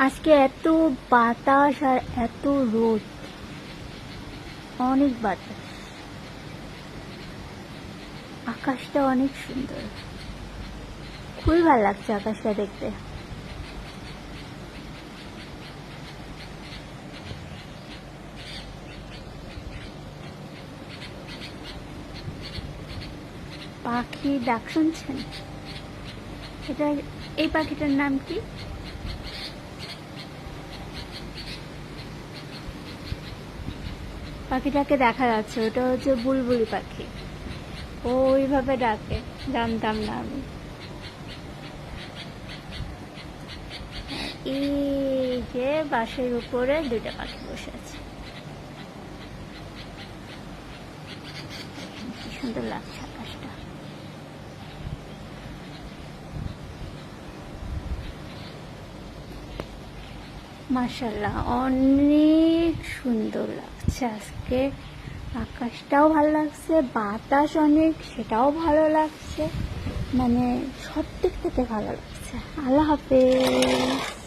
আজকে এত বাতাস আর এত রোদ, অনেক বাতাস। আকাশটা অনেক সুন্দর, খুবই ভালো লাগছে আকাশটা দেখতে। পাখি ডাক শুনছেন? এটা, এই পাখিটার নাম কি? পাখিটাকে দেখা যাচ্ছে, ওটা হচ্ছে বুলবুলি পাখি। ও ওইভাবে ডাকে, জানতাম না আমি। এই যে বাঁশের উপরে দুইটা পাখি বসে আছে, কি সুন্দর লাগছে আকাশটা। মাশাআল্লাহ, অনেক সুন্দর লাগছে আজকে। আকাশটাও ভালো লাগছে, বাতাস অনেক, সেটাও ভালো লাগছে, মানে সব দিক থেকে ভালো লাগছে। আল্লাহ হাফেজ।